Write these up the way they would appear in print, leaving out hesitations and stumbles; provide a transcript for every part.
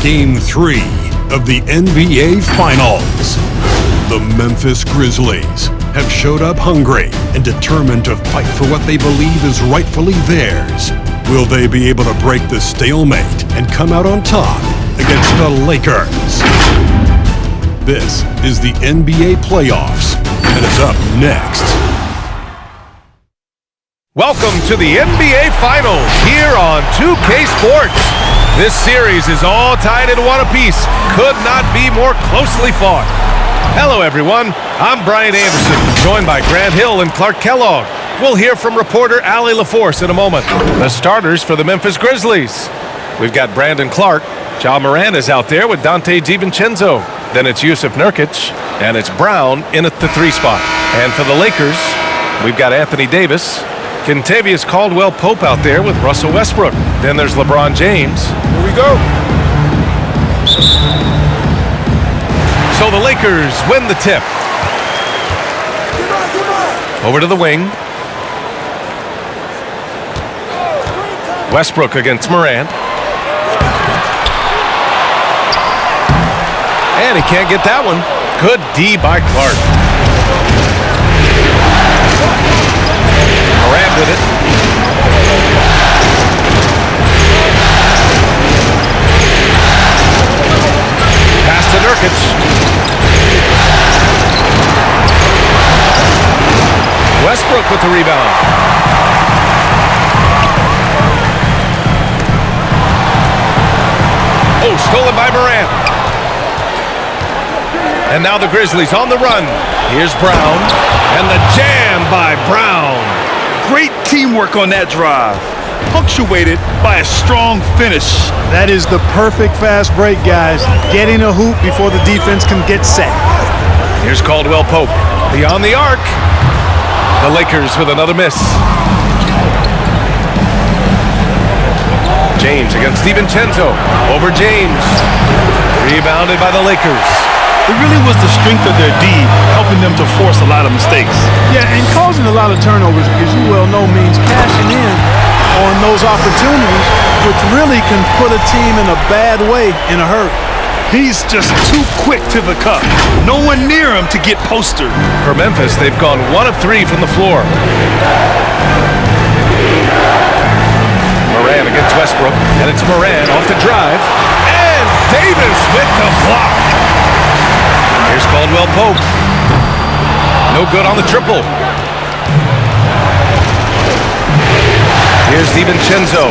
Game 3 of the NBA Finals. The Memphis Grizzlies have showed up hungry and determined to fight for what they believe is rightfully theirs. Will they be able to break the stalemate and come out on top against the Lakers? This is the NBA playoffs, and it's up next. Welcome to the NBA Finals here on 2K Sports. This series is all tied in one apiece. Could not be more closely fought. Hello, everyone. I'm Brian Anderson, joined by Grant Hill and Clark Kellogg. We'll hear from reporter Allie LaForce in a moment. The starters for the Memphis Grizzlies. We've got Brandon Clark. Ja Morant is out there with Dante DiVincenzo. Then it's Jusuf Nurkic, and it's Brown in at the 3 spot. And for the Lakers, we've got Anthony Davis, Kentavious Caldwell-Pope out there with Russell Westbrook. Then there's LeBron James. Here we go. So the Lakers win the tip. Over to the wing. Westbrook against Morant. And he can't get that one. Good D by Clark. Morant with it. Pass to Nurkic. Westbrook with the rebound. Oh, stolen by Morant. And now the Grizzlies on the run. Here's Brown. And the jam by Brown. Great teamwork on that drive, punctuated by a strong finish. That is the perfect fast break, guys. Getting a hoop before the defense can get set. Here's Caldwell-Pope. Beyond the arc. The Lakers with another miss. James against DiVincenzo. Over James. Rebounded by the Lakers. It really was the strength of their D helping them to force a lot of mistakes. Yeah, and causing a lot of turnovers, as you well know, means cashing in on those opportunities, which really can put a team in a bad way in a hurry. He's just too quick to the cup. No one near him to get postered. For Memphis, they've gone 1 of 3 from the floor. Morant against Westbrook, and it's Morant off the drive. And Davis with the block. Here's Caldwell-Pope. No good on the triple. Here's DiVincenzo.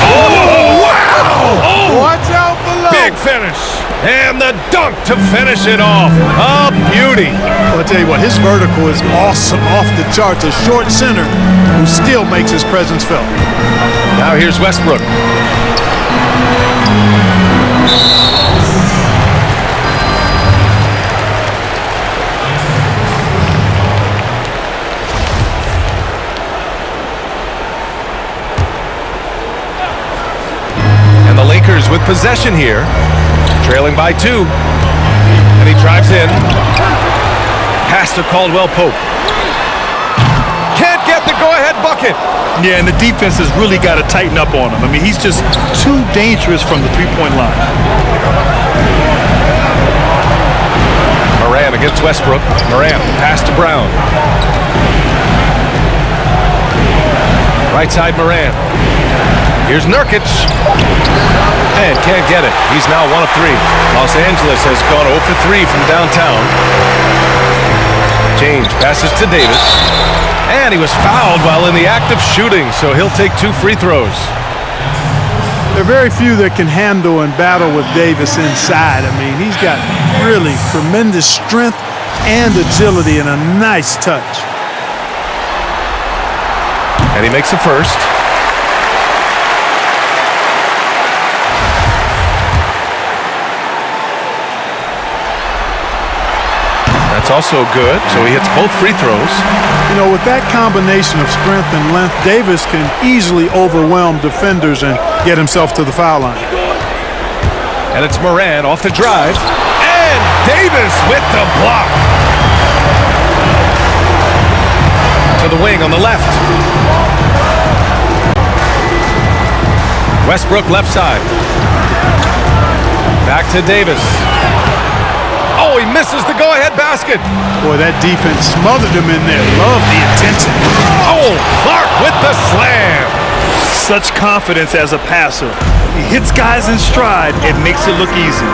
Oh, wow! Oh, watch out below. Big finish. And the dunk to finish it off. A beauty. Well, I'll tell you what, his vertical is awesome, off the charts. A short center who still makes his presence felt. Now here's Westbrook. And the Lakers with possession here, trailing by 2. And he drives in. Pass to Caldwell-Pope. Can't get the go-ahead bucket. Yeah, and the defense has really got to tighten up on him. I mean, he's just too dangerous from the three-point line. Morant against Westbrook. Morant, pass to Brown. Right side Morant. Here's Nurkic. And can't get it. He's now 1 of 3. Los Angeles has gone 0 for 3 from downtown. James passes to Davis. And he was fouled while in the act of shooting, so he'll take 2 free throws. There are very few that can handle and battle with Davis inside. I mean, he's got really tremendous strength and agility and a nice touch. And he makes the first. That's also good, so he hits both free throws. You know, with that combination of strength and length, Davis can easily overwhelm defenders and get himself to the foul line. And it's Morant off the drive. And Davis with the block. To the wing on the left. Westbrook left side. Back to Davis. Oh, he misses the go-ahead basket. Boy, that defense smothered him in there. Love the intensity. Oh, Clark with the slam. Such confidence as a passer. He hits guys in stride and makes it look easy.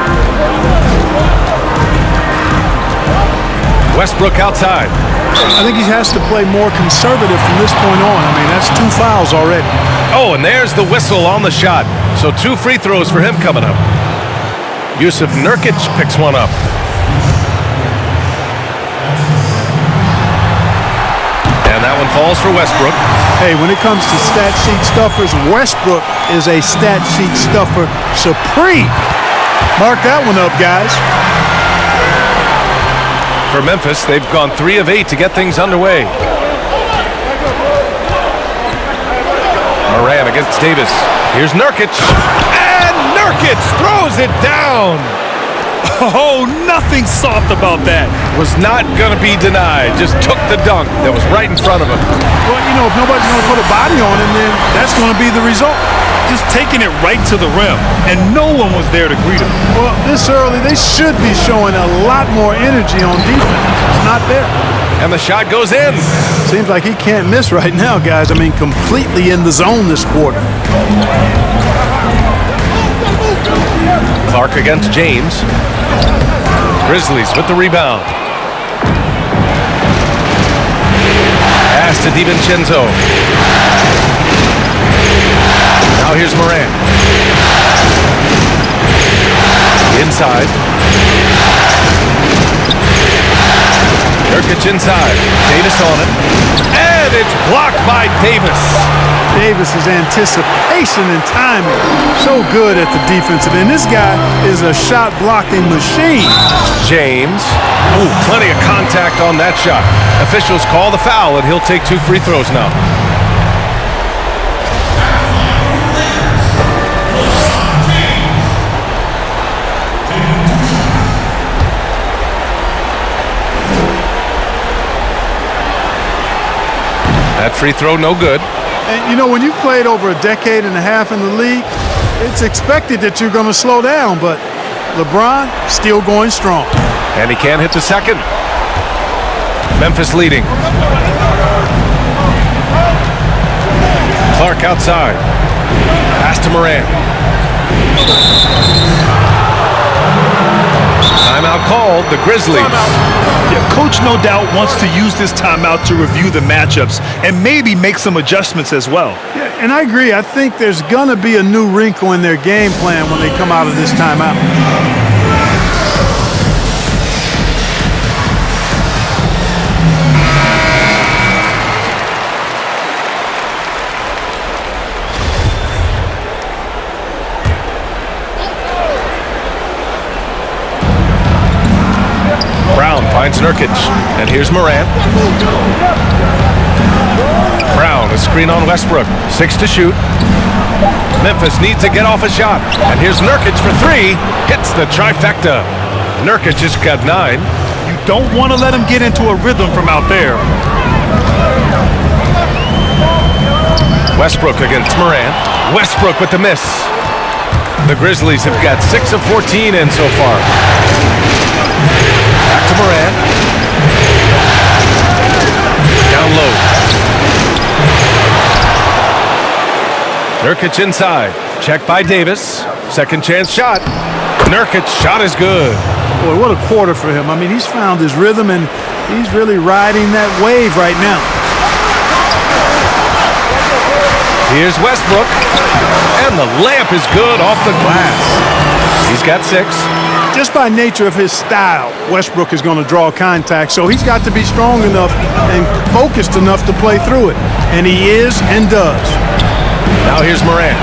Westbrook outside. I think he has to play more conservative from this point on. I mean, that's 2 fouls already. Oh, and there's the whistle on the shot. So 2 free throws for him coming up. Yusuf Nurkic picks one up. And that one falls for Westbrook. Hey, when it comes to stat sheet stuffers, Westbrook is a stat sheet stuffer supreme. Mark that one up, guys. For Memphis, they've gone 3 of 8 to get things underway. Moran against Davis. Here's Nurkic. And Nurkic throws it down. Oh, nothing soft about that. Was not going to be denied. Just took the dunk that was right in front of him. Well, you know, if nobody's going to put a body on him, then that's going to be the result. Just taking it right to the rim, and no one was there to greet him. Well, this early, they should be showing a lot more energy on defense. It's not there. And the shot goes in. Seems like he can't miss right now, guys. I mean, completely in the zone this quarter. Clark against James. Grizzlies with the rebound. Pass to DiVincenzo. Now here's Moran. Inside. Nurkic inside. Davis on it. And it's blocked by Davis. Davis's anticipation and timing, so good at the defensive end. This guy is a shot-blocking machine. James. Ooh, plenty of contact on that shot. Officials call the foul, and he'll take 2 free throws now. That free throw, no good. And, you know, when you've played over a decade and a half in the league, it's expected that you're going to slow down, but LeBron still going strong. And he can't hit the second. Memphis leading. Clark outside. Pass to Moran. Timeout called, the Grizzlies. Yeah, coach no doubt wants to use this timeout to review the matchups and maybe make some adjustments as well. Yeah, and I agree. I think there's going to be a new wrinkle in their game plan when they come out of this timeout. Finds Nurkic, and here's Moran. Brown, a screen on Westbrook. 6 to shoot. Memphis needs to get off a shot, and here's Nurkic for 3. Hits the trifecta. Nurkic just got 9. You don't want to let him get into a rhythm from out there. Westbrook against Moran. Westbrook with the miss. The Grizzlies have got 6 of 14 in so far. Back to Moran. Down low. Nurkic inside. Check by Davis. Second chance shot. Nurkic shot is good. Boy, what a quarter for him. I mean, he's found his rhythm, and he's really riding that wave right now. Here's Westbrook. And the layup is good off the glass. He's got 6. Just by nature of his style, Westbrook is going to draw contact, so he's got to be strong enough and focused enough to play through it. And he is and does. Now here's Moran.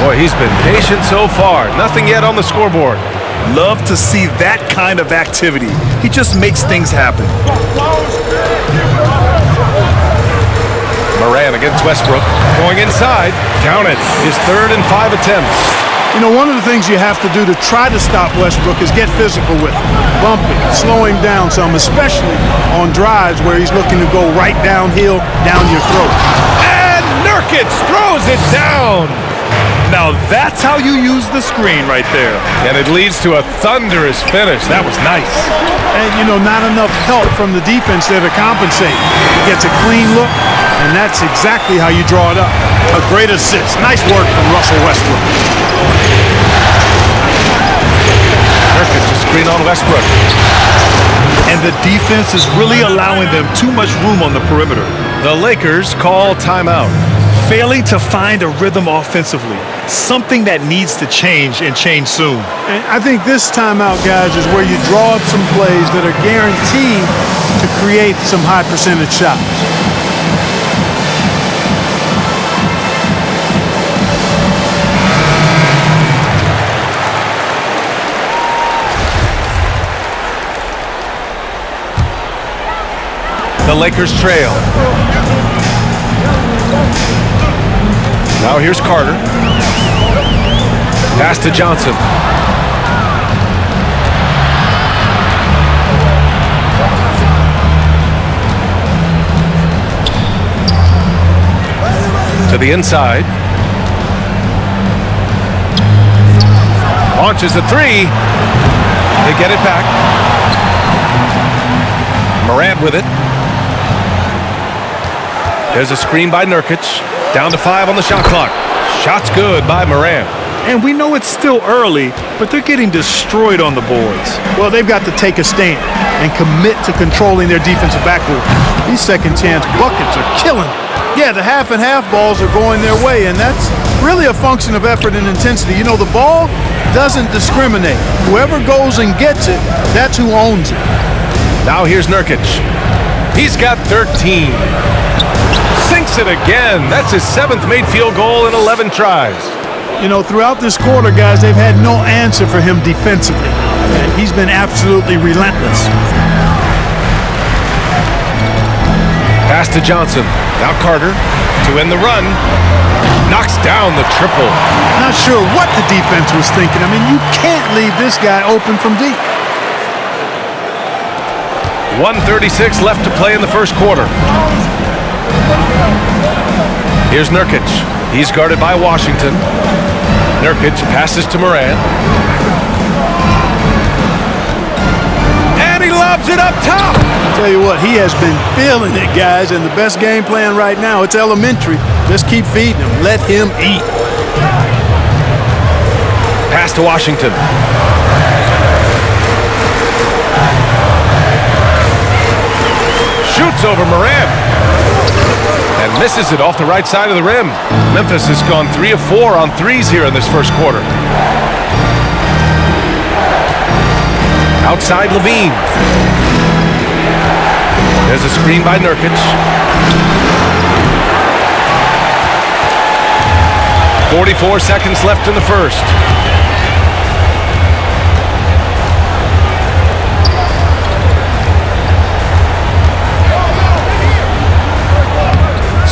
Boy, he's been patient so far. Nothing yet on the scoreboard. Love to see that kind of activity. He just makes things happen. Moran against Westbrook. Going inside. Count it. His 3rd and 5 attempts. You know, one of the things you have to do to try to stop Westbrook is get physical with him. Bump him, slow him down some, especially on drives where he's looking to go right downhill, down your throat. And Nurkic throws it down. Now that's how you use the screen right there. And it leads to a thunderous finish. That was nice. And, you know, not enough help from the defense there to compensate. He gets a clean look, and that's exactly how you draw it up. A great assist. Nice work from Russell Westbrook. Nurkic to screen on Westbrook. And the defense is really allowing them too much room on the perimeter. The Lakers call timeout. Failing to find a rhythm offensively. Something that needs to change and change soon. And I think this timeout, guys, is where you draw up some plays that are guaranteed to create some high percentage shots. The Lakers trail. Now here's Carter. Pass to Johnson. To the inside. Launches a three. They get it back. Morant with it. There's a screen by Nurkic. Down to 5 on the shot clock. Shot's good by Morant. And we know it's still early, but they're getting destroyed on the boards. Well, they've got to take a stand and commit to controlling their defensive backboard. These second chance buckets are killing them. Yeah, the half and half balls are going their way, and that's really a function of effort and intensity. You know, the ball doesn't discriminate. Whoever goes and gets it, that's who owns it. Now here's Nurkic. He's got 13. Sinks it again. That's his 7th made field goal in 11 tries. You know, throughout this quarter, guys, they've had no answer for him defensively. And he's been absolutely relentless. Pass to Johnson. Now Carter to end the run. Knocks down the triple. Not sure what the defense was thinking. I mean, you can't leave this guy open from deep. 1:36 left to play in the first quarter. Here's Nurkic. He's guarded by Washington. Nurkic passes to Morant. And he lobs it up top. Tell you what, he has been feeling it, guys, and the best game plan right now, it's elementary. Just keep feeding him. Let him eat. Pass to Washington. Shoots over Morant. And misses it off the right side of the rim. Memphis has gone 3 of 4 on threes here in this first quarter. Outside Levine. There's a screen by Nurkic. 44 seconds left in the first.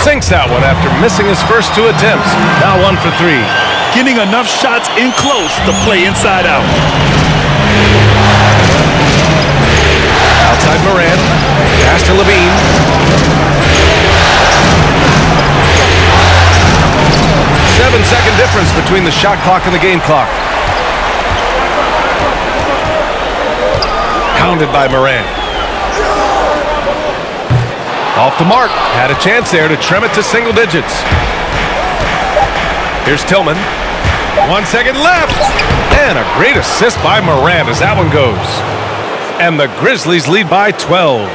Sinks that one after missing his first 2 attempts. Now 1 for 3. Getting enough shots in close to play inside out. Outside Morant. Pass to Levine. Seven-second difference between the shot clock and the game clock. Hounded by Morant. Off the mark. Had a chance there to trim it to single digits. Here's Tillman. 1 second left. And a great assist by Morant as that one goes. And the Grizzlies lead by 12.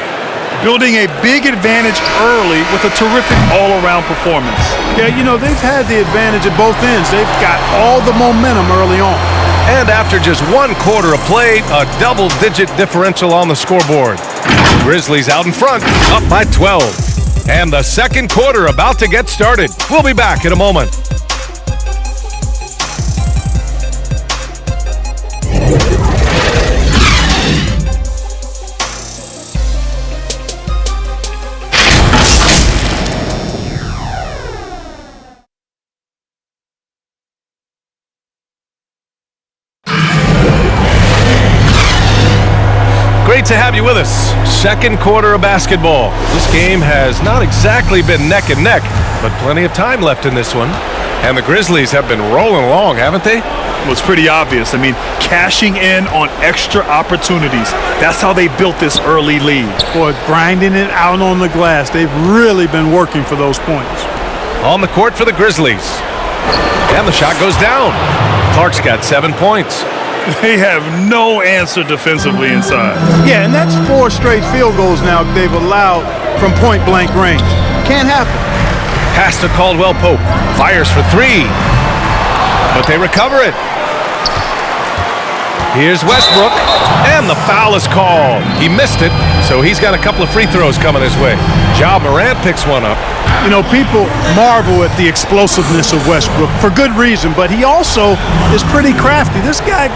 Building a big advantage early with a terrific all-around performance. Yeah, you know, they've had the advantage at both ends. They've got all the momentum early on. And after just 1 quarter of play, a double-digit differential on the scoreboard. Grizzlies out in front, up by 12. And the second quarter about to get started. We'll be back in a moment. Great to have you with us. Second quarter of basketball. This game has not exactly been neck and neck, but plenty of time left in this one. And the Grizzlies have been rolling along, haven't they? Well, it's pretty obvious. I mean, cashing in on extra opportunities. That's how they built this early lead. Boy, grinding it out on the glass. They've really been working for those points. On the court for the Grizzlies. And the shot goes down. Clark's got 7 points. They have no answer defensively inside. Yeah, and that's 4 straight field goals now they've allowed from point-blank range. Can't happen. Pass to Caldwell Pope. Fires for 3. But they recover it. Here's Westbrook. And the foul is called. He missed it, so he's got a couple of free throws coming his way. Ja Morant picks one up. You know, people marvel at the explosiveness of Westbrook for good reason, but he also is pretty crafty. This guy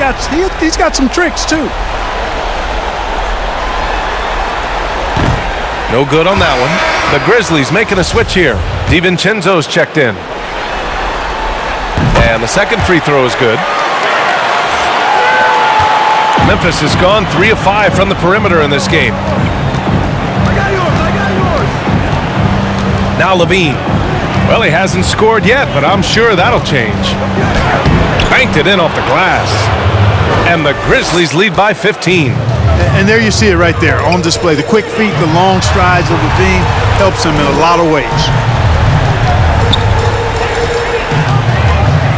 he's got some tricks too. No good on that one. The Grizzlies making a switch here. DiVincenzo's checked in. And the second free throw is good. Memphis has gone 3 of 5 from the perimeter in this game. Now Levine. Well, he hasn't scored yet, but I'm sure that'll change. Banked it in off the glass. And the Grizzlies lead by 15. And there you see it right there on display. The quick feet, the long strides of Levine helps him in a lot of ways.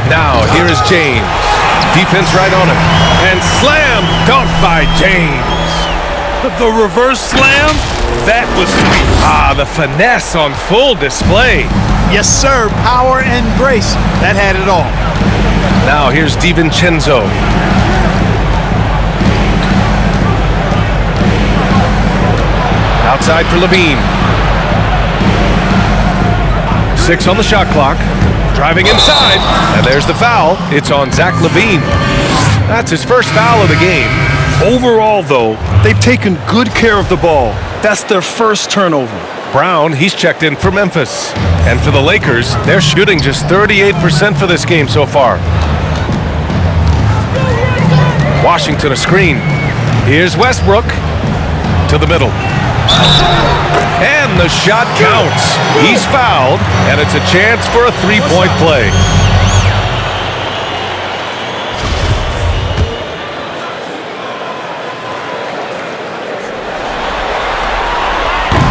Now, here is James. Defense right on him. And slam dunk by James. The reverse slam, that was sweet. Ah, the finesse on full display. Yes, sir. Power and grace. That had it all. Now, here's DiVincenzo. Outside for Levine. 6 on the shot clock. Driving inside, and there's the foul. It's on Zach LaVine. That's his first foul of the game. Overall, though, they've taken good care of the ball. That's their first turnover. Brown, he's checked in for Memphis. And for the Lakers, they're shooting just 38% for this game so far. Washington a screen. Here's Westbrook to the middle. And the shot counts. He's fouled, and it's a chance for a three-point play.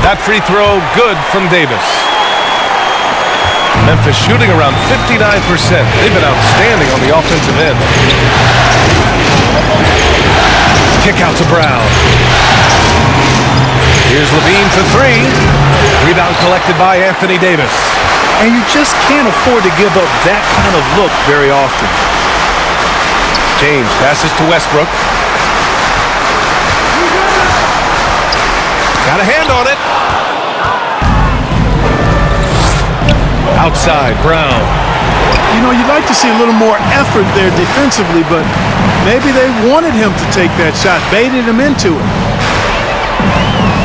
That free throw good from Davis. Memphis shooting around 59%. They've been outstanding on the offensive end. Kick out to Brown. Here's Levine for 3. Rebound collected by Anthony Davis. And you just can't afford to give up that kind of look very often. James passes to Westbrook. Got a hand on it. Outside, Brown. You know, you'd like to see a little more effort there defensively, but maybe they wanted him to take that shot, baited him into it.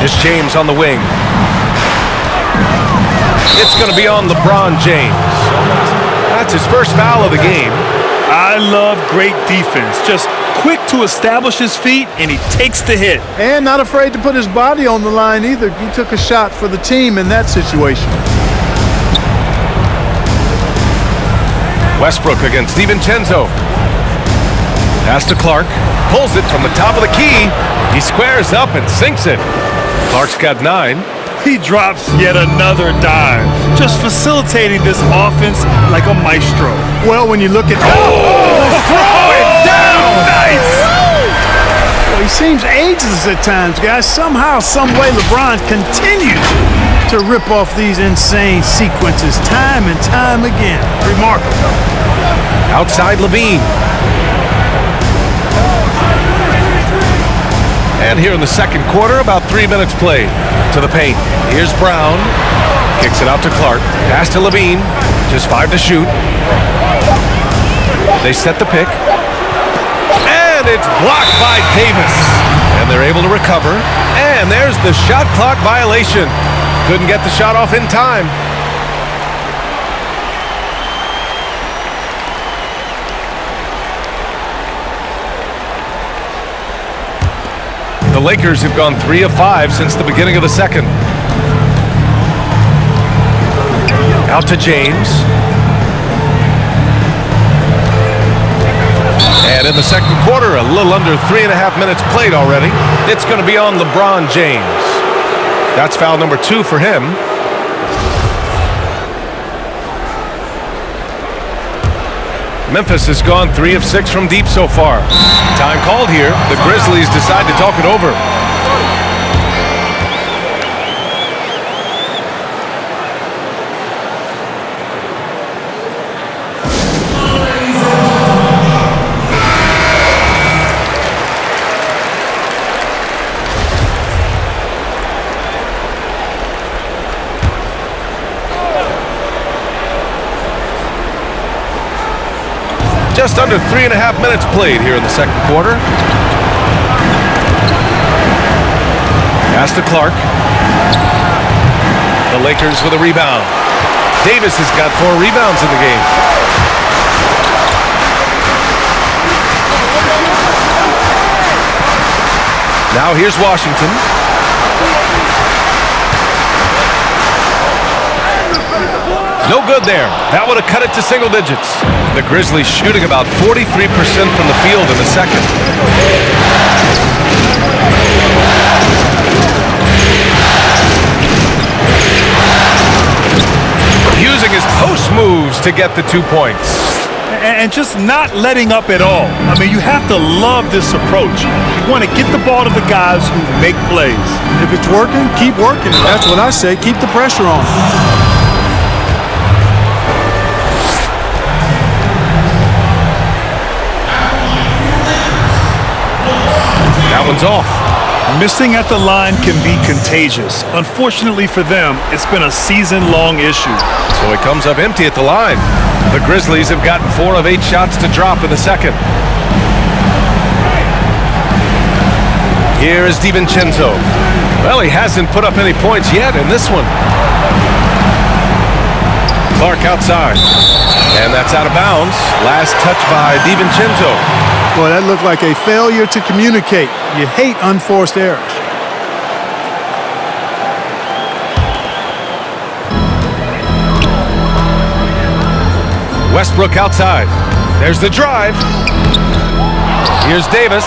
Here's James on the wing. It's going to be on LeBron James. That's his first foul of the game. I love great defense. Just quick to establish his feet, and he takes the hit. And not afraid to put his body on the line either. He took a shot for the team in that situation. Westbrook against DiVincenzo. Pass to Clark. Pulls it from the top of the key. He squares up and sinks it. Clark's got 9. He drops yet another dive, just facilitating this offense like a maestro. Well, when you look at... Throw it down! Nice! Well, he seems ageless at times, guys. Somehow, some way, LeBron continues to rip off these insane sequences time and time again. Remarkable. Outside Levine. And here in the second quarter, about 3 minutes played. To the paint. Here's Brown. Kicks it out to Clark. Pass to Levine. Just 5 to shoot. They set the pick. And it's blocked by Davis. And they're able to recover. And there's the shot clock violation. Couldn't get the shot off in time. The Lakers have gone 3 of 5 since the beginning of the second. Out to James. And in the second quarter, a little under 3.5 minutes played already. It's going to be on LeBron James. That's foul number 2 for him. Memphis has gone 3 of 6 from deep so far. Time called here. The Grizzlies decide to talk it over. Just under 3.5 minutes played here in the second quarter. Pass to Clark. The Lakers with a rebound. Davis has got 4 rebounds in the game. Now here's Washington. No good there. That would have cut it to single digits. The Grizzlies shooting about 43% from the field in the second. Using his post moves to get the 2 points. And just not letting up at all. I mean, you have to love this approach. You want to get the ball to the guys who make plays. If it's working, keep working. That's what I say. Keep the pressure on. That one's off. Missing at the line can be contagious. Unfortunately for them, it's been a season-long issue. So it comes up empty at the line. The Grizzlies have gotten 4 of 8 shots to drop in the second. Here is DiVincenzo. Well, he hasn't put up any points yet in this one. Clark outside. And that's out of bounds. Last touch by DiVincenzo. Boy, that looked like a failure to communicate. You hate unforced errors. Westbrook outside. There's the drive. Here's Davis.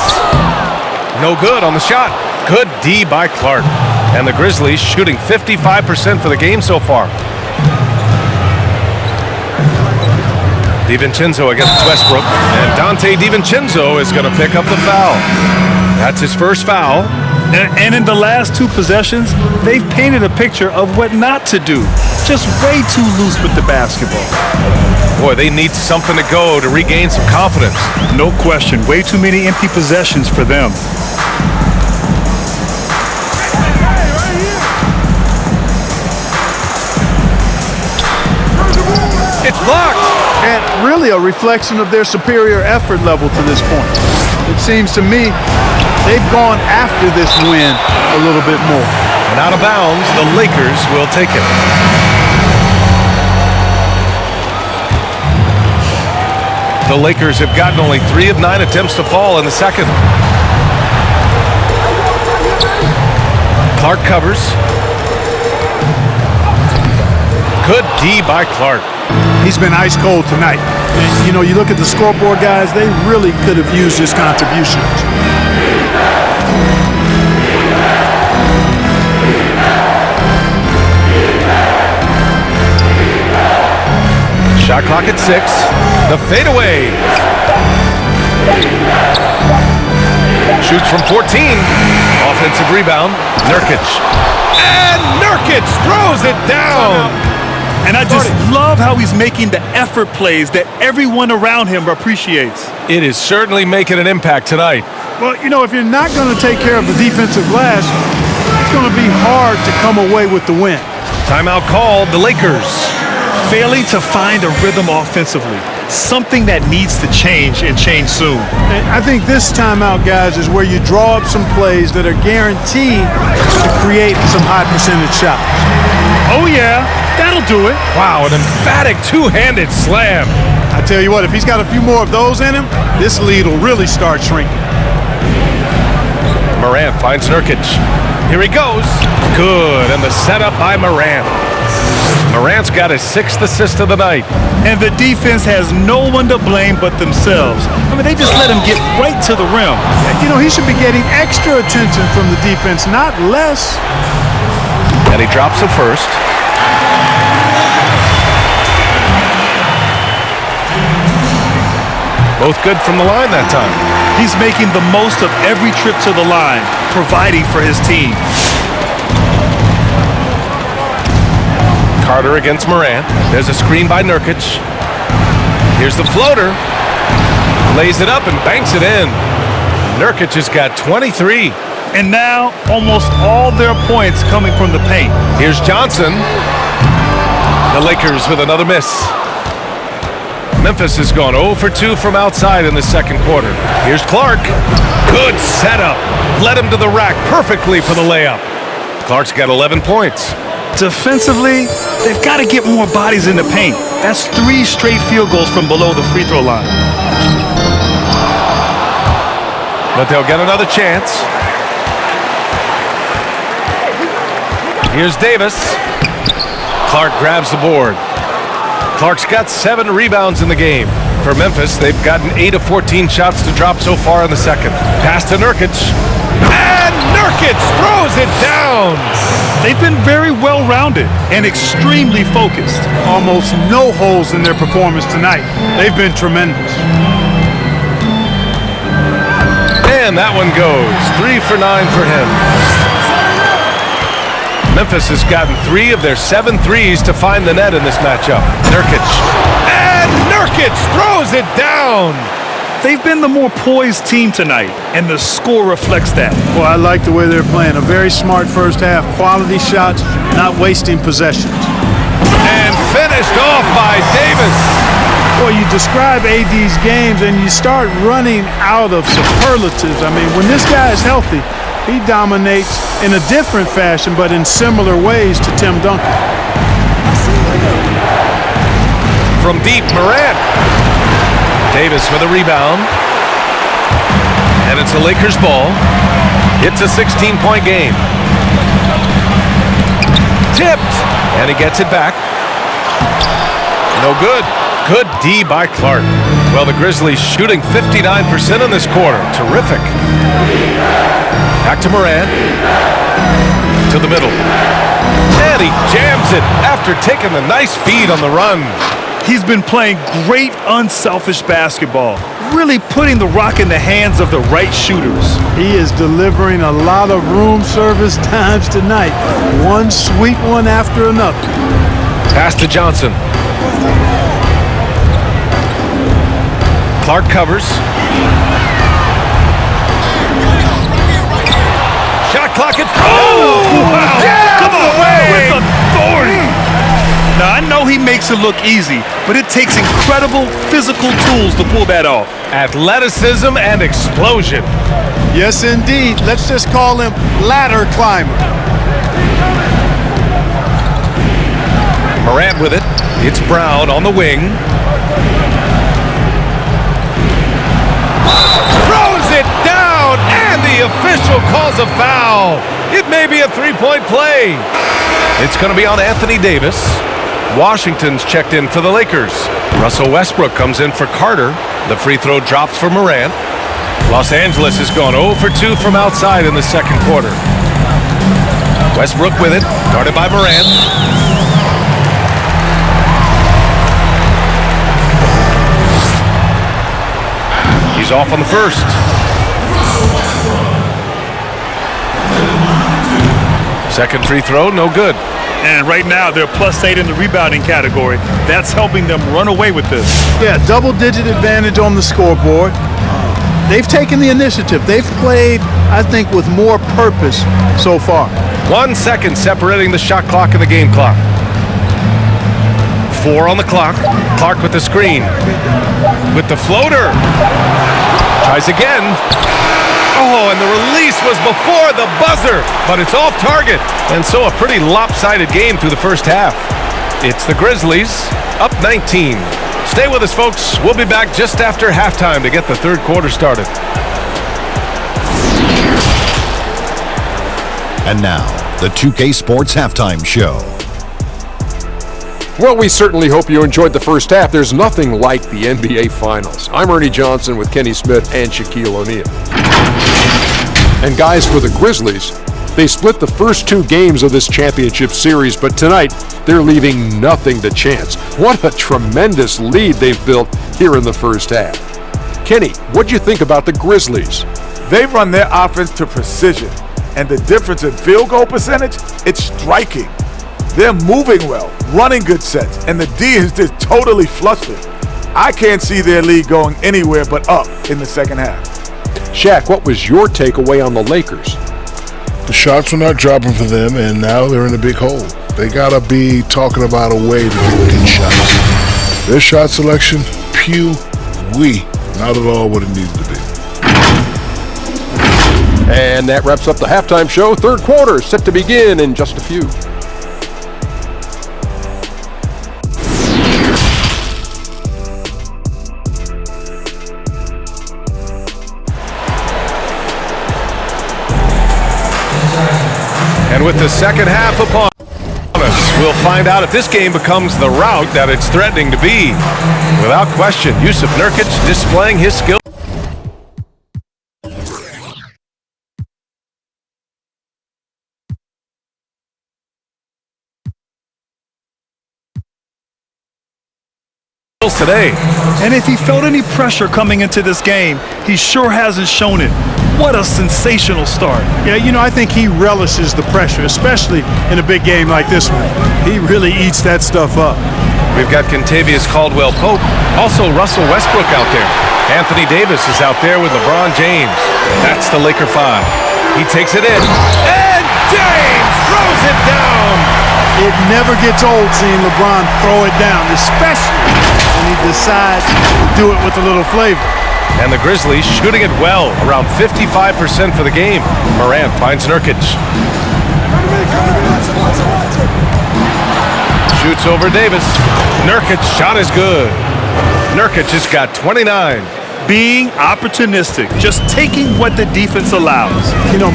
No good on the shot. Good D by Clark. And the Grizzlies shooting 55% for the game so far. DiVincenzo against Westbrook. And Dante DiVincenzo is going to pick up the foul. That's his first foul. And in the last 2 possessions, they've painted a picture of what not to do. Just way too loose with the basketball. Boy, they need something to go to regain some confidence. No question. Way too many empty possessions for them. It's blocked. And really a reflection of their superior effort level to this point. It seems to me they've gone after this win a little bit more. And out of bounds, the Lakers will take it. The Lakers have gotten only 3 of 9 attempts to fall in the second. Clark covers. Good D by Clark. He's been ice cold tonight. And, you know, you look at the scoreboard, guys, they really could have used his contributions. Shot clock at 6. The fadeaway. Shoots from 14. Offensive rebound. Nurkic. And Nurkic throws it down. And I just love how he's making the effort plays that everyone around him appreciates. It is certainly making an impact tonight. Well, you know, if you're not going to take care of the defensive glass, it's going to be hard to come away with the win. Timeout called. The Lakers. Failing to find a rhythm offensively. Something that needs to change and change soon. And I think this timeout, guys, is where you draw up some plays that are guaranteed to create some high percentage shots. Oh, yeah. That'll do it. Wow, an emphatic two-handed slam. I tell you what, if he's got a few more of those in him, this lead will really start shrinking. Morant finds Nurkic. Here he goes. Good, and the setup by Morant. Morant's got his 6th assist of the night. And the defense has no one to blame but themselves. I mean, they just let him get right to the rim. You know, he should be getting extra attention from the defense, not less. And he drops it first. Both good from the line that time. He's making the most of every trip to the line, providing for his team. Carter against Morant. There's a screen by Nurkic. Here's the floater. Lays it up and banks it in. Nurkic has got 23. And now, almost all their points coming from the paint. Here's Johnson. The Lakers with another miss. Memphis has gone 0 for 2 from outside in the second quarter. Here's Clark. Good setup. Led him to the rack perfectly for the layup. Clark's got 11 points. Defensively, they've got to get more bodies in the paint. That's 3 straight field goals from below the free throw line. But they'll get another chance. Here's Davis. Clark grabs the board. Clark's got 7 rebounds in the game. For Memphis, they've gotten 8 of 14 shots to drop so far in the second. Pass to Nurkic. And Nurkic throws it down. They've been very well-rounded and extremely focused. Almost no holes in their performance tonight. They've been tremendous. And that one goes. 3 for 9 for him. Memphis has gotten 3 of their 7 threes to find the net in this matchup. Nurkic. And Nurkic throws it down. They've been the more poised team tonight, and the score reflects that. Well, I like the way they're playing. A very smart first half. Quality shots, not wasting possessions. And finished off by Davis. Well, you describe AD's games, and you start running out of superlatives. I mean, when this guy is healthy, he dominates in a different fashion, but in similar ways to Tim Duncan. From deep, Morant. Davis with a rebound. And it's a Lakers ball. It's a 16-point game. Tipped. And he gets it back. No good. Good D by Clark. Well, the Grizzlies shooting 59% in this quarter. Terrific. Back to Morant. To the middle. And he jams it after taking the nice feed on the run. He's been playing great unselfish basketball, really putting the rock in the hands of the right shooters. He is delivering a lot of room service times tonight. One sweet one after another. Pass to Johnson. Clark covers. Shot clock. It's wow! Yeah, Come away with authority. Now, I know he makes it look easy, but it takes incredible physical tools to pull that off. Athleticism and explosion. Yes, indeed. Let's just call him ladder climber. Morant with it. It's Brown on the wing. Throws it down, and the official calls a foul. It may be a 3-point play. It's going to be on Anthony Davis. Washington's checked in for the Lakers. Russell Westbrook comes in for Carter. The free throw drops for Morant. Los Angeles has gone 0 for 2 from outside in the second quarter. Westbrook with it, guarded by Morant. He's off on the first. Second free throw, no good. And right now, they're +8 in the rebounding category. That's helping them run away with this. Yeah, double-digit advantage on the scoreboard. They've taken the initiative. They've played, I think, with more purpose so far. 1 second separating the shot clock and the game clock. 4 on the clock. Clark with the screen. With the floater. Tries again. Oh, and the release was before the buzzer, but it's off target. And so a pretty lopsided game through the first half. It's the Grizzlies up 19. Stay with us, folks. We'll be back just after halftime to get the third quarter started. And now, the 2K Sports Halftime Show. Well, we certainly hope you enjoyed the first half. There's nothing like the NBA Finals. I'm Ernie Johnson with Kenny Smith and Shaquille O'Neal. And guys, for the Grizzlies, they split the first 2 games of this championship series, but tonight they're leaving nothing to chance. What a tremendous lead they've built here in the first half. Kenny, what'd you think about the Grizzlies? They run their offense to precision, and the difference in field goal percentage, it's striking. They're moving well, running good sets, and the D is just totally flustered. I can't see their lead going anywhere but up in the second half. Shaq, what was your takeaway on the Lakers? The shots were not dropping for them, and now they're in a big hole. They gotta be talking about a way to get good shots. Their shot selection, not at all what it needs to be. And that wraps up the halftime show. Third quarter set to begin in just a few. And with the second half upon us, we'll find out if this game becomes the rout that it's threatening to be. Without question, Yusuf Nurkic displaying his skill. Today. And if he felt any pressure coming into this game, he sure hasn't shown it. What a sensational start. Yeah, I think he relishes the pressure, especially in a big game like this one. He really eats that stuff up. We've got Kentavious Caldwell-Pope, also Russell Westbrook out there. Anthony Davis is out there with LeBron James. That's the Laker 5. He takes it in, and James throws it down. It never gets old seeing LeBron throw it down, especially when he decides to do it with a little flavor. And the Grizzlies shooting it well, around 55% for the game. Morant finds Nurkic. Shoots over Davis. Nurkic shot is good. Nurkic has got 29. Being opportunistic, just taking what the defense allows.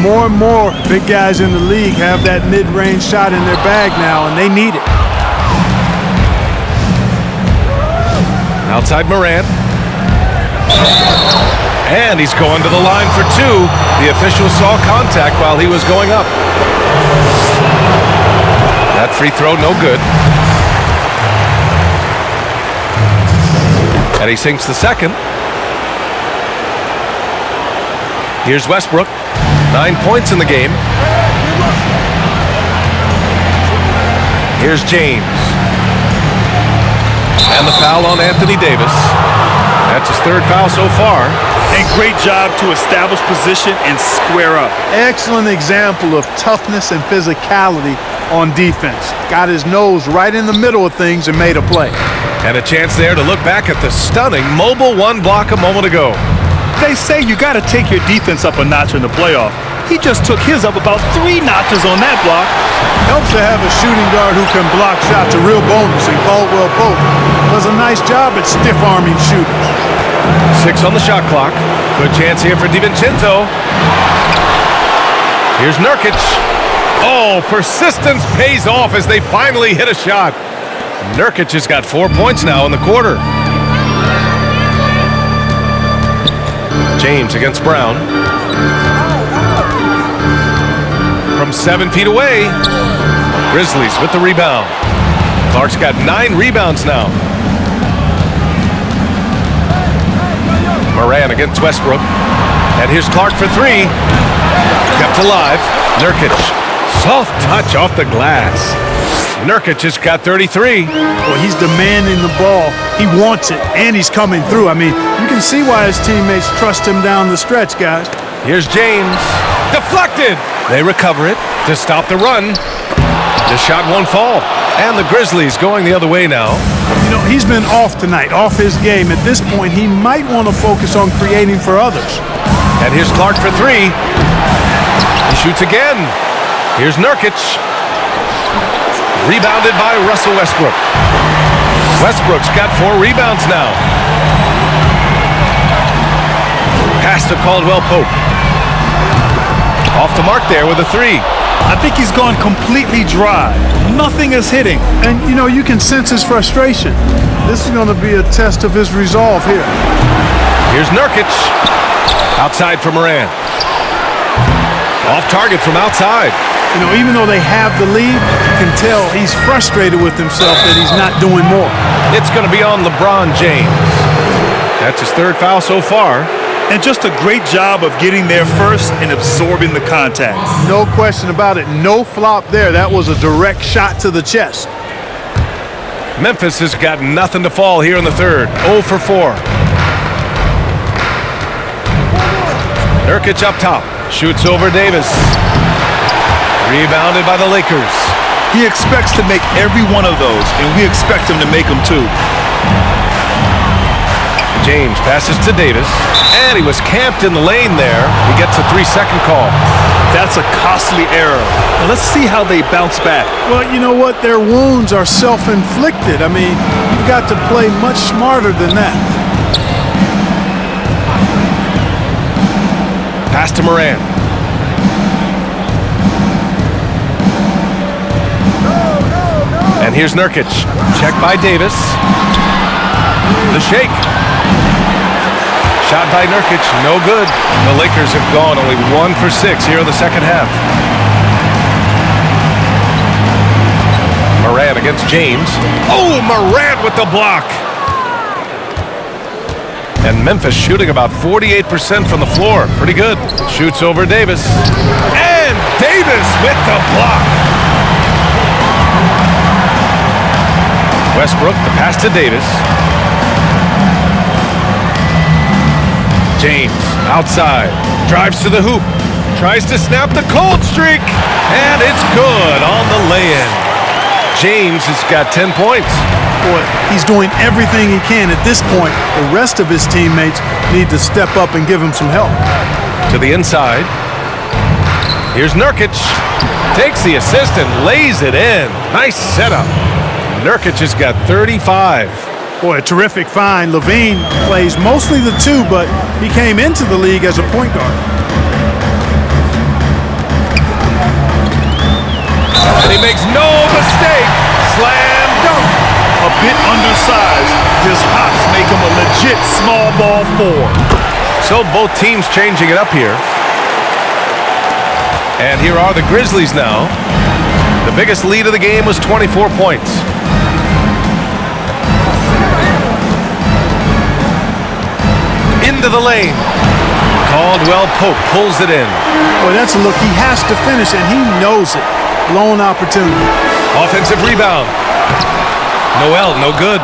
More and more big guys in the league have that mid-range shot in their bag now, and they need it. Outside Morant. And he's going to the line for 2. The official saw contact while he was going up. That free throw no good. And he sinks the second. Here's Westbrook. 9 points in the game. Here's James. And the foul on Anthony Davis. That's his 3rd foul so far. And great job to establish position and square up. Excellent example of toughness and physicality on defense. Got his nose right in the middle of things and made a play. And a chance there to look back at the stunning mobile 1 block a moment ago. They say you got to take your defense up a notch in the playoff. He just took his up about 3 notches on that block. Helps to have a shooting guard who can block shots, a real bonus, and Caldwell-Pope does a nice job at stiff-arming shooters. 6 on the shot clock. Good chance here for DiVincenzo. Here's Nurkic. Oh, persistence pays off as they finally hit a shot. Nurkic has got 4 points now in the quarter. James against Brown. From 7 feet away. Grizzlies with the rebound. Clark's got 9 rebounds now. Morant against Westbrook. And here's Clark for 3. Kept alive. Nurkic. Soft touch off the glass. Nurkic has got 33. Well, he's demanding the ball. He wants it, and he's coming through. I mean, you can see why his teammates trust him down the stretch, guys. Here's James. Deflected. They recover it to stop the run. The shot won't fall. And the Grizzlies going the other way now. He's been off tonight, off his game. At this point, he might want to focus on creating for others. And here's Clark for 3. He shoots again. Here's Nurkic. Rebounded by Russell Westbrook. Westbrook's got 4 rebounds now. Pass to Caldwell-Pope. Off the mark there with a 3. I think he's gone completely dry. Nothing is hitting. And, you know, you can sense his frustration. This is going to be a test of his resolve here. Here's Nurkic. Outside for Moran. Off target from outside. You know, even though they have the lead, you can tell he's frustrated with himself that he's not doing more. It's going to be on LeBron James. That's his third foul so far. And just a great job of getting there first and absorbing the contact. No question about it. No flop there. That was a direct shot to the chest. Memphis has got nothing to fall here in the third. 0 for 4. Nurkic up top. Shoots over Davis. Rebounded by the Lakers. He expects to make every one of those, and we expect him to make them too. James passes to Davis, and he was camped in the lane there. He gets a 3-second call. That's a costly error. Now let's see how they bounce back. Well, you know what? Their wounds are self-inflicted. I mean, you've got to play much smarter than that. Pass to Moran. And here's Nurkic. Checked by Davis. The shake. Shot by Nurkic. No good. The Lakers have gone only 1 for 6 here in the second half. Moran against James. Oh, Moran with the block. And Memphis shooting about 48% from the floor. Pretty good. Shoots over Davis. And Davis with the block. Westbrook, the pass to Davis. James, outside. Drives to the hoop. Tries to snap the cold streak. And it's good on the lay-in. James has got 10 points. Boy, he's doing everything he can at this point. The rest of his teammates need to step up and give him some help. To the inside. Here's Nurkic. Takes the assist and lays it in. Nice setup. Nurkic has got 35. Boy, a terrific find. Levine plays mostly the 2, but he came into the league as a point guard. And he makes no mistake. Slam dunk. A bit undersized. His hops make him a legit small ball 4. So both teams changing it up here. And here are the Grizzlies now. The biggest lead of the game was 24 points. Into the lane. Caldwell Pope pulls it in. Boy, that's a look he has to finish, and he knows it. Blown opportunity. Offensive rebound. Noel, no good.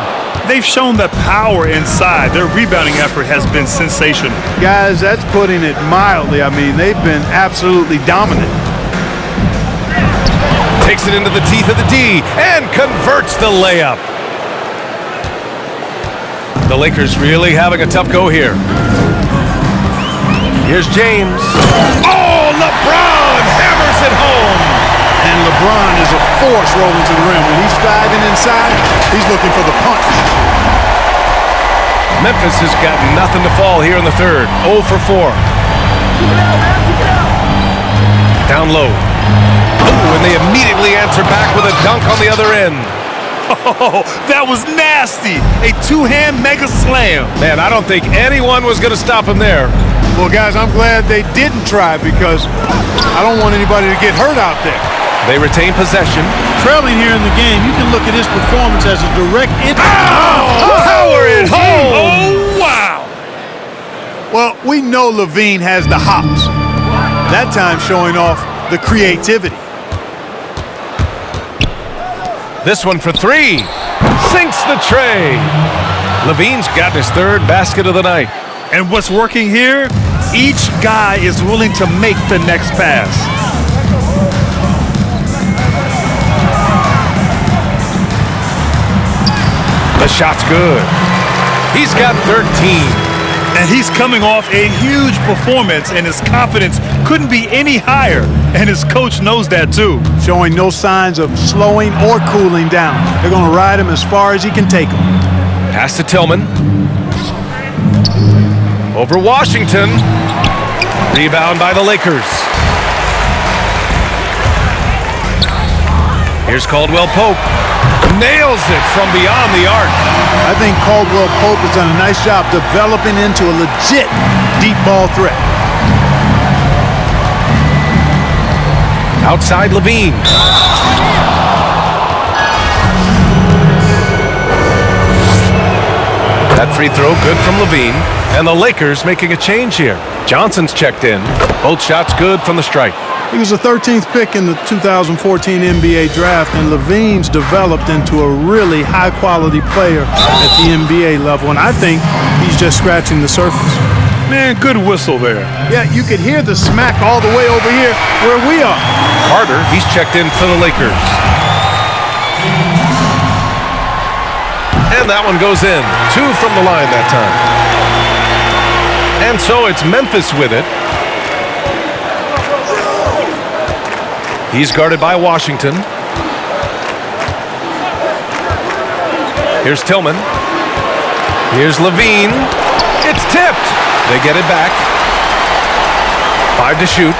They've shown that power inside. Their rebounding effort has been sensational. Guys, that's putting it mildly. I mean, they've been absolutely dominant. Takes it into the teeth of the D and converts the layup. The Lakers really having a tough go here. Here's James. Oh, LeBron hammers it home. And LeBron is a force rolling to the rim. When he's diving inside, he's looking for the punch. Memphis has got nothing to fall here in the third. 0 for 4. Down low. Oh, and they immediately answer back with a dunk on the other end. Oh, that was nasty. A 2-hand mega slam. Man, I don't think anyone was going to stop him there. Well, guys, I'm glad they didn't try because I don't want anybody to get hurt out there. They retain possession. Trailing here in the game, you can look at his performance as a direct Power it home! Oh, wow! Well, we know Levine has the hops. That time showing off the creativity. This one for 3. Sinks the tray. Levine's got his third basket of the night. And what's working here? Each guy is willing to make the next pass. The shot's good. He's got 13. And he's coming off a huge performance, and his confidence couldn't be any higher. And his coach knows that too. Showing no signs of slowing or cooling down. They're going to ride him as far as he can take him. Pass to Tillman. Over Washington. Rebound by the Lakers. Here's Caldwell Pope. Nails it from beyond the arc. I think Caldwell Pope has done a nice job developing into a legit deep ball threat. Outside Levine. That free throw good from Levine. And the Lakers making a change here. Johnson's checked in. Both shots good from the stripe. He was the 13th pick in the 2014 NBA draft, and Levine's developed into a really high-quality player at the NBA level, and I think he's just scratching the surface. Man, good whistle there. Yeah, you could hear the smack all the way over here where we are. Carter, he's checked in for the Lakers. And that one goes in. 2 from the line that time. And so it's Memphis with it. He's guarded by Washington. Here's Tillman. Here's Levine. It's tipped. They get it back. 5 to shoot.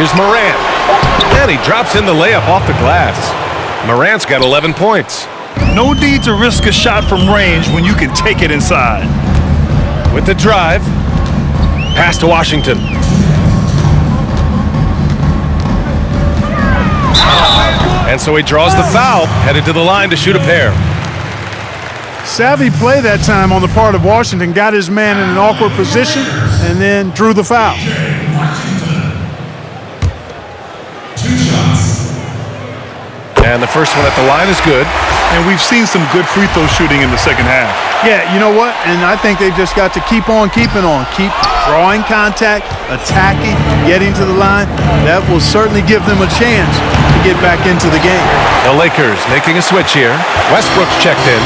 Here's Morant. And he drops in the layup off the glass. Morant's got 11 points. No need to risk a shot from range when you can take it inside. With the drive. Pass to Washington. And so he draws the foul, headed to the line to shoot a pair. Savvy play that time on the part of Washington, got his man in an awkward position, and then drew the foul. And the first one at the line is good. And we've seen some good free throw shooting in the second half. Yeah, you know what? And I think they've just got to keep on keeping on. Keep drawing contact, attacking, getting to the line. That will certainly give them a chance to get back into the game. The Lakers making a switch here. Westbrook's checked in.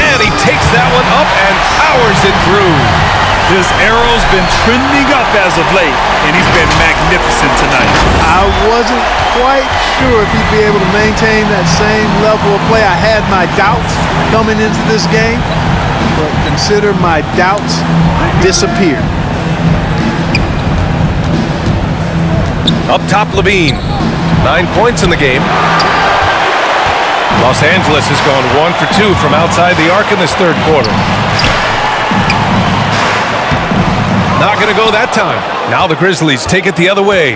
And he takes that one up and powers it through. His arrow's been trending up as of late, and he's been magnificent tonight. I wasn't quite sure if he'd be able to maintain that same level of play. I had my doubts coming into this game, but consider my doubts disappeared. Up top, Levine. 9 points in the game. Los Angeles has gone 1 for 2 from outside the arc in this third quarter. Not going to go that time. Now the Grizzlies take it the other way.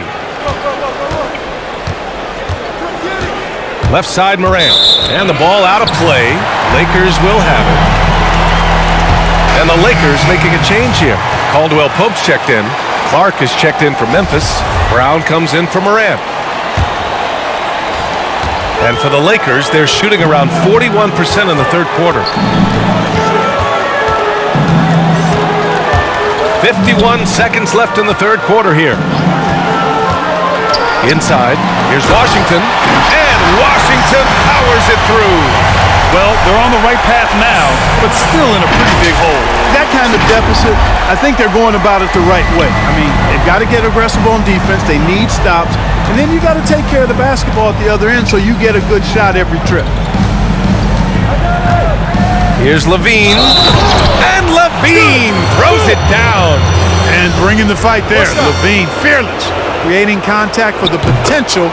Left side, Morant. And the ball out of play. Lakers will have it. And the Lakers making a change here. Caldwell Pope's checked in. Clark is checked in for Memphis. Brown comes in for Morant. And for the Lakers, they're shooting around 41% in the third quarter. 51 seconds left in the third quarter here. Inside, here's Washington, and Washington powers it through. Well, they're on the right path now, but still in a pretty big hole. That kind of deficit, I think they're going about it the right way. I mean, they've got to get aggressive on defense. They need stops. And then you got to take care of the basketball at the other end so you get a good shot every trip. Here's Levine, and Levine throws it down. And bringing the fight there, Levine, fearless, creating contact for the potential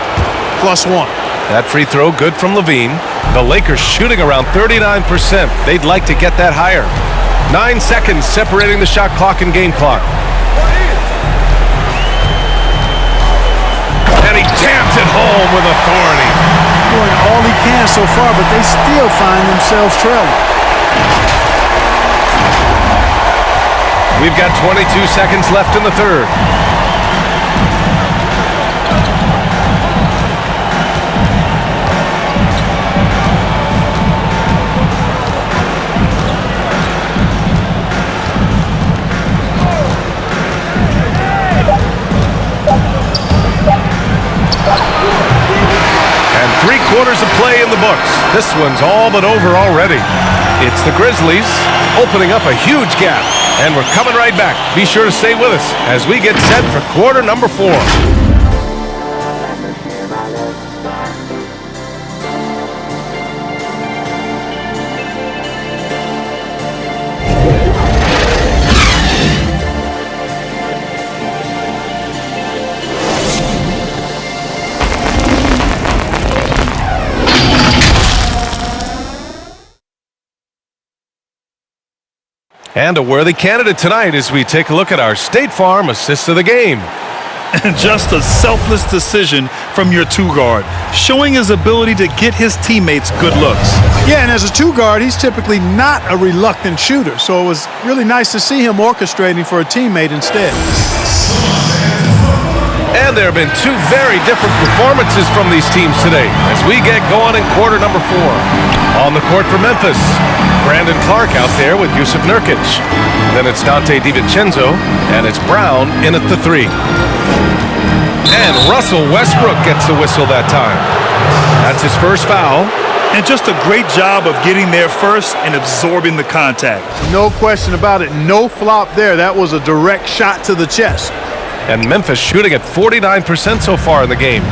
+1. That free throw good from Levine. The Lakers shooting around 39%. They'd like to get that higher. 9 seconds separating the shot clock and game clock. And he jams it home with authority. Doing all he can so far, but they still find themselves trailing. We've got 22 seconds left in the third. And 3/4 of play in the books. This one's all but over already. It's the Grizzlies opening up a huge gap. And we're coming right back. Be sure to stay with us as we get set for quarter number 4. And a worthy candidate tonight as we take a look at our State Farm assist of the game. And just a selfless decision from your two-guard, showing his ability to get his teammates good looks. Yeah, and as a two-guard, he's typically not a reluctant shooter, so it was really nice to see him orchestrating for a teammate instead. And there have been two very different performances from these teams today as we get going in quarter number 4. On the court for Memphis, Brandon Clark out there with Yusuf Nurkic. Then it's Dante DiVincenzo, and it's Brown in at the 3. And Russell Westbrook gets the whistle that time. That's his first foul. And just a great job of getting there first and absorbing the contact. No question about it. No flop there. That was a direct shot to the chest. And Memphis shooting at 49% so far in the game.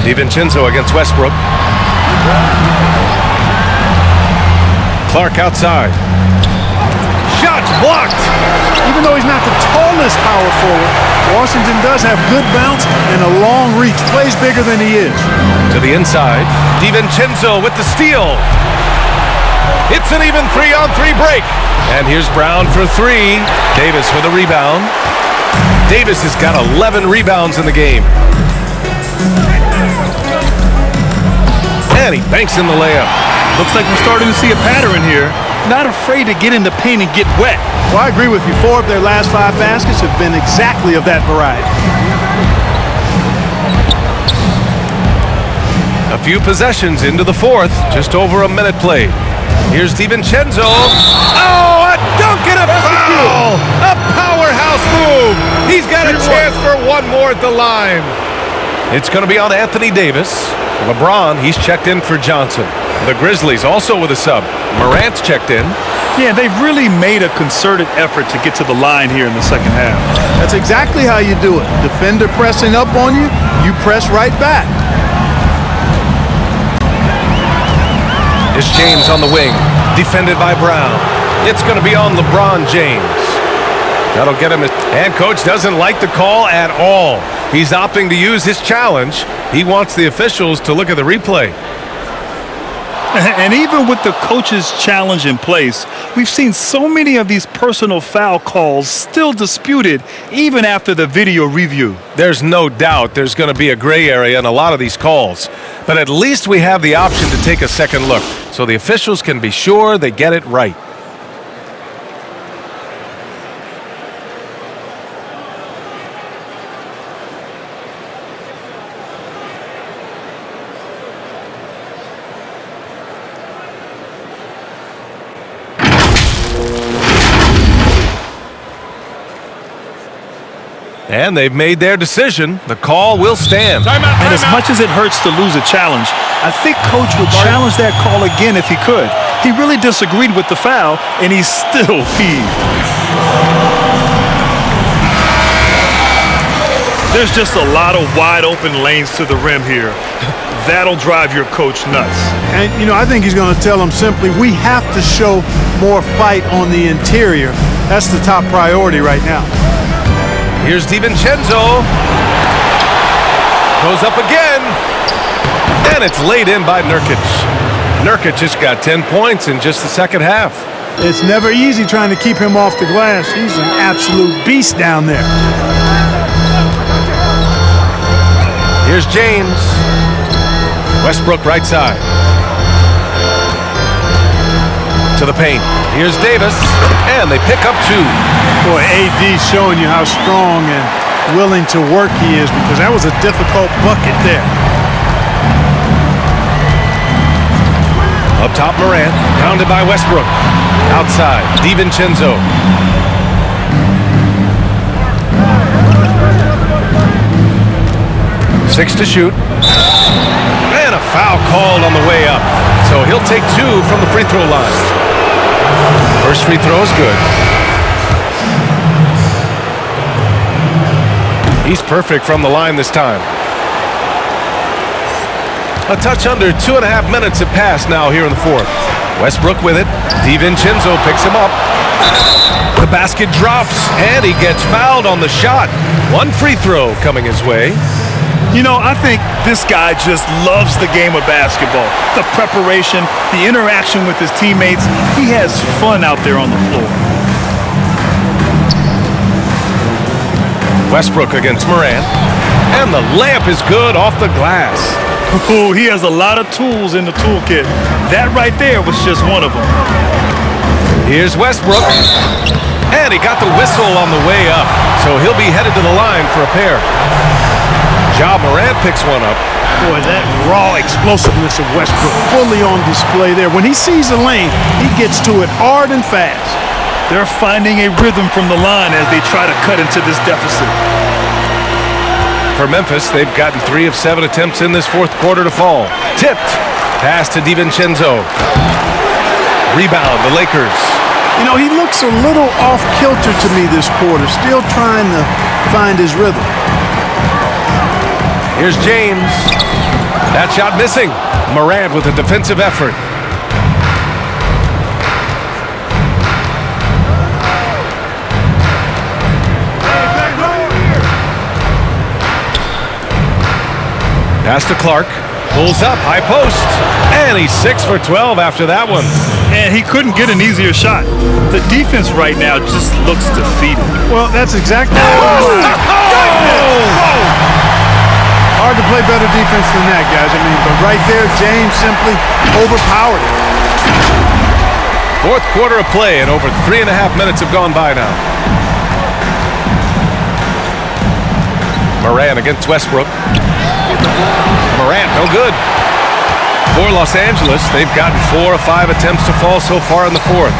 DiVincenzo against Westbrook. Clark outside. Shots blocked. Even though he's not the tallest power forward, Washington does have good bounce and a long reach. Plays bigger than he is. To the inside. DiVincenzo with the steal. It's an even 3-on-3 break. And here's Brown for 3. Davis with a rebound. Davis has got 11 rebounds in the game. And he banks in the layup. Looks like we're starting to see a pattern here. Not afraid to get in the paint and get wet. Well, I agree with you. 4 of their last 5 baskets have been exactly of that variety. A few possessions into the 4th. Just over a minute played. Here's DiVincenzo. Oh, a dunk and a foul! A powerhouse move. He's got a chance for one more at the line. It's going to be on Anthony Davis. LeBron, he's checked in for Johnson. The Grizzlies also with a sub. Morant's checked in. Yeah, they've really made a concerted effort to get to the line here in the second half. That's exactly how you do it. Defender pressing up on you, you press right back. It's James on the wing, defended by Brown. It's going to be on LeBron James. That'll get him. And coach doesn't like the call at all. He's opting to use his challenge. He wants the officials to look at the replay. And even with the coach's challenge in place, we've seen so many of these personal foul calls still disputed even after the video review. There's no doubt there's going to be a gray area in a lot of these calls. But at least we have the option to take a second look so the officials can be sure they get it right. And they've made their decision. The call will stand. And as much as it hurts to lose a challenge, I think coach would challenge that call again if he could. He really disagreed with the foul, and he's still peeved. There's just a lot of wide open lanes to the rim here. That'll drive your coach nuts. And, you know, I think he's going to tell them simply, we have to show more fight on the interior. That's the top priority right now. Here's DiVincenzo. Goes up again. And it's laid in by Nurkic. Nurkic just got 10 points in just the second half. It's never easy trying to keep him off the glass. He's an absolute beast down there. Here's James. Westbrook right side. To the paint. Here's Davis. And they pick up 2. Boy, AD's showing you how strong and willing to work he is, because that was a difficult bucket there. Up top, Morant. Pounded by Westbrook. Outside, DiVincenzo. Six to shoot. And a foul called on the way up. So he'll take 2 from the free throw line. First free throw is good. He's perfect from the line this time. A touch under 2.5 minutes have passed now here in the 4th. Westbrook with it. DiVincenzo picks him up. The basket drops, and he gets fouled on the shot. 1 free throw coming his way. You know, I think this guy just loves the game of basketball. The preparation, the interaction with his teammates. He has fun out there on the floor. Westbrook against Morant. And the layup is good off the glass. Oh, he has a lot of tools in the toolkit. That right there was just one of them. Here's Westbrook. And he got the whistle on the way up. So he'll be headed to the line for a pair. Ja Morant picks one up. Boy, that raw explosiveness of Westbrook fully on display there. When he sees a lane, he gets to it hard and fast. They're finding a rhythm from the line as they try to cut into this deficit. For Memphis, they've gotten 3 of 7 attempts in this fourth quarter to fall. Tipped. Pass to DiVincenzo. Rebound, the Lakers. You know, he looks a little off kilter to me this quarter, still trying to find his rhythm. Here's James. That shot missing. Morant with a defensive effort. Pass to Clark. Pulls up, high post. And he's 6 for 12 after that one. And he couldn't get an easier shot. The defense right now just looks defeated. Well, that's exactly hard to play better defense than that, guys. I mean, but right there, James simply overpowered it. Fourth quarter of play, and over 3.5 minutes have gone by now. Morant against Westbrook. Morant, no good. For Los Angeles, they've gotten 4 of 5 attempts to fall so far in the fourth.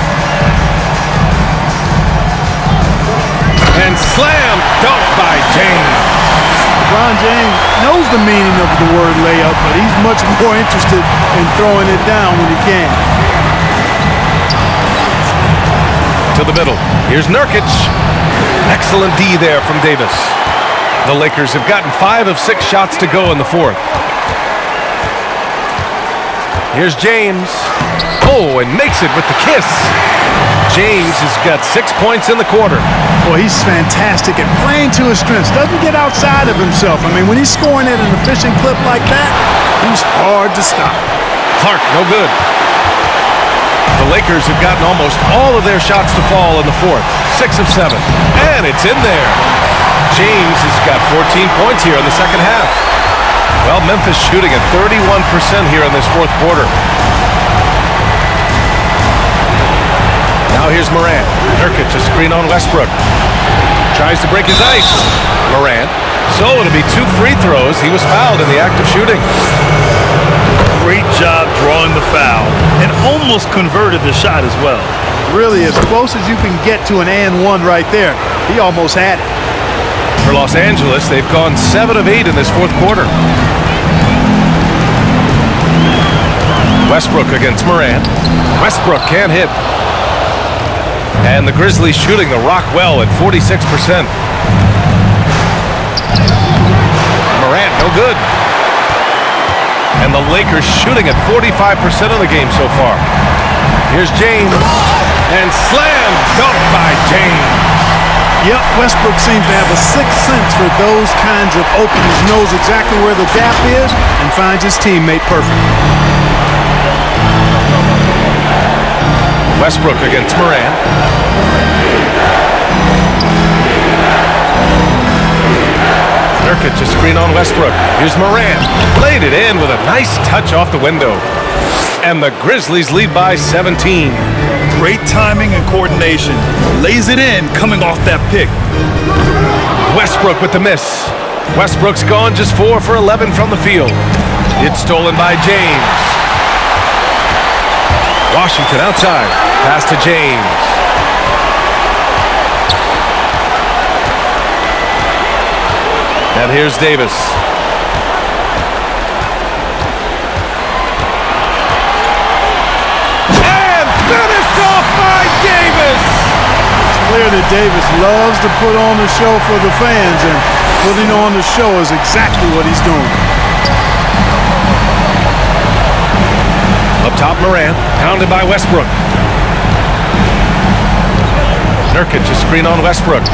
And slam dunk by James. LeBron James knows the meaning of the word layup, but he's much more interested in throwing it down when he can. To the middle. Here's Nurkic. Excellent D there from Davis. The Lakers have gotten 5 of 6 shots to go in the fourth. Here's James. Oh, and makes it with the kiss. James has got 6 points in the quarter. Well, he's fantastic at playing to his strengths. Doesn't get outside of himself. I mean, when he's scoring at an efficient clip like that, he's hard to stop. Clark, no good. The Lakers have gotten almost all of their shots to fall in the fourth. 6 of 7. And it's in there. James has got 14 points here in the second half. Well, Memphis shooting at 31% here in this fourth quarter. Now here's Morant. Nurkic, a screen on Westbrook. Tries to break his ice. Morant. So it'll be 2 free throws. He was fouled in the act of shooting. Great job drawing the foul and almost converted the shot as well. Really, as close as you can get to an and one right there. He almost had it. For Los Angeles, they've gone 7 of 8 in this fourth quarter. Westbrook against Morant. Westbrook can't hit. And the Grizzlies shooting the rock well at 46%. Morant, no good. And the Lakers shooting at 45% of the game so far. Here's James. And slam dunk by James. Yep, Westbrook seems to have a sixth sense for those kinds of openings. Knows exactly where the gap is and finds his teammate perfect. Westbrook against Morant. Nurkic, a screen on Westbrook. Here's Morant. Played it in with a nice touch off the window. And the Grizzlies lead by 17. Great timing and coordination. Lays it in coming off that pick. Westbrook with the miss. Westbrook's gone just 4 for 11 from the field. It's stolen by James. Washington outside. Pass to James. And here's Davis. And finished off by Davis! It's clear that Davis loves to put on a show for the fans, and putting on the show is exactly what he's doing. Up top, Morant, pounded by Westbrook. Nurkic, a screen on Westbrook.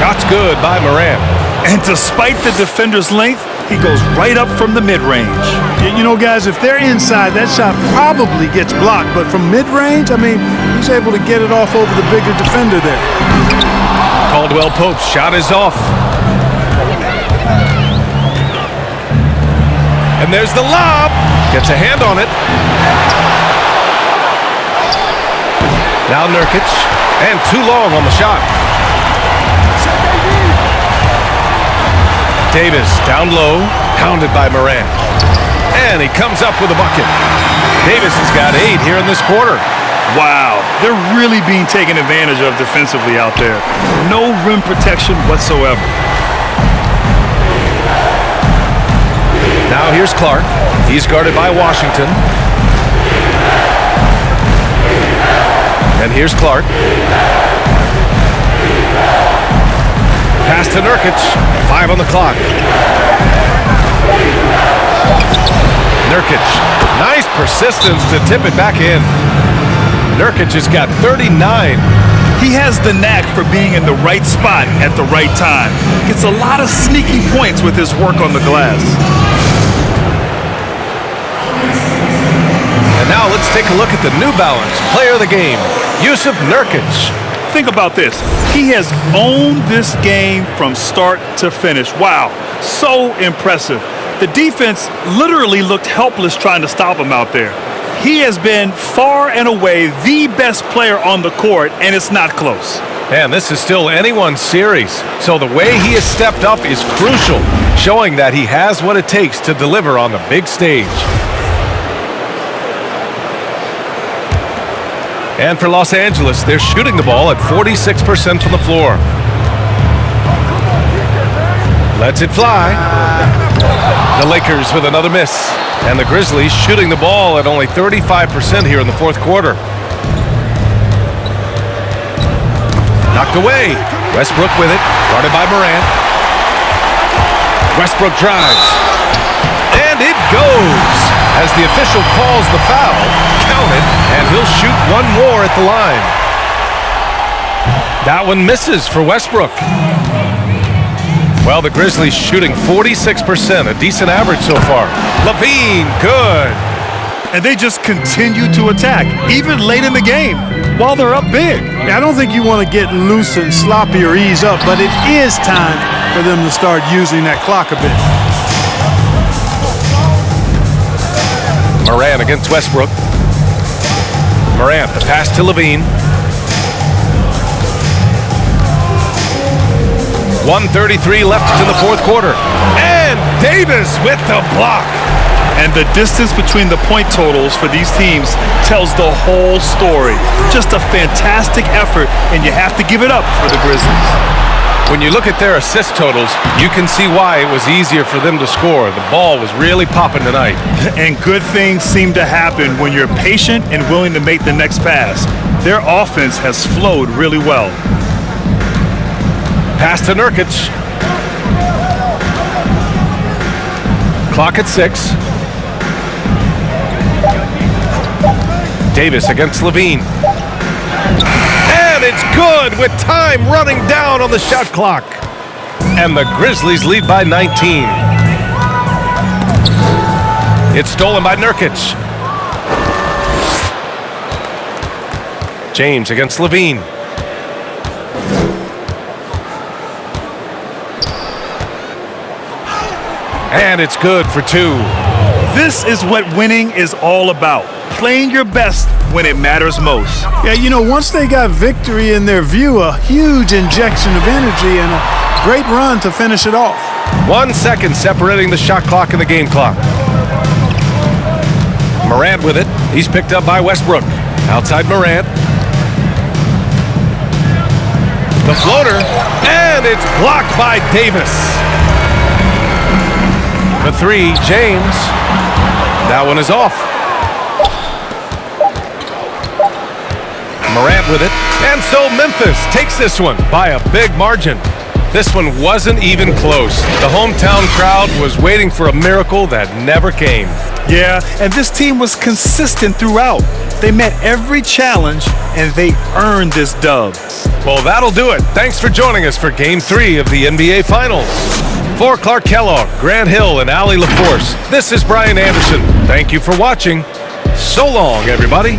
Shot's good by Morant. And despite the defender's length, he goes right up from the mid-range. You know, guys, if they're inside, that shot probably gets blocked. But from mid-range, I mean, he's able to get it off over the bigger defender there. Caldwell Pope's shot is off. And there's the lob. Gets a hand on it. Now Nurkic. And too long on the shot. Davis down low, pounded by Morant. And he comes up with a bucket. Davis has got 8 here in this quarter. Wow, they're really being taken advantage of defensively out there. No rim protection whatsoever. Now here's Clark. He's guarded by Washington. And here's Clark. Pass to Nurkic. 5 on the clock. Nurkic. Nice persistence to tip it back in. Nurkic has got 39. He has the knack for being in the right spot at the right time. Gets a lot of sneaky points with his work on the glass. And now let's take a look at the New Balance player of the game, Yusuf Nurkic. Think about this. He has owned this game from start to finish. Wow, so impressive. The defense literally looked helpless trying to stop him out there. He has been far and away the best player on the court, and it's not close. And this is still anyone's series, so the way he has stepped up is crucial, showing that he has what it takes to deliver on the big stage. And for Los Angeles, they're shooting the ball at 46% from the floor. Lets it fly. The Lakers with another miss. And the Grizzlies shooting the ball at only 35% here in the fourth quarter. Knocked away. Westbrook with it, guarded by Morant. Westbrook drives. And it goes. As the official calls the foul, count it, and he'll shoot one more at the line. That one misses for Westbrook. Well, the Grizzlies shooting 46%, a decent average so far. LaVine, good. And they just continue to attack, even late in the game, while they're up big. I don't think you want to get loose and sloppy or ease up, but it is time for them to start using that clock a bit. Morant against Westbrook. Morant, the pass to LaVine. 1:33 left in the fourth quarter. And Davis with the block. And the distance between the point totals for these teams tells the whole story. Just a fantastic effort, and you have to give it up for the Grizzlies. When you look at their assist totals, you can see why it was easier for them to score. The ball was really popping tonight. And good things seem to happen when you're patient and willing to make the next pass. Their offense has flowed really well. Pass to Nurkic. Clock at 6. Davis against LaVine. And it's good with time running down on the shot clock. And the Grizzlies lead by 19. It's stolen by Nurkic. James against LaVine. And it's good for 2. This is what winning is all about. Playing your best when it matters most. Yeah, you know, once they got victory in their view, a huge injection of energy and a great run to finish it off. 1 second separating the shot clock and the game clock. Morant with it. He's picked up by Westbrook. Outside Morant. The floater. And it's blocked by Davis. The 3, James. That one is off. Morant with it. And so Memphis takes this one by a big margin. This one wasn't even close. The hometown crowd was waiting for a miracle that never came. Yeah, and this team was consistent throughout. They met every challenge, and they earned this dub. Well, that'll do it. Thanks for joining us for Game 3 of the NBA Finals. For Clark Kellogg, Grant Hill, and Allie LaForce, this is Brian Anderson. Thank you for watching. So long, everybody.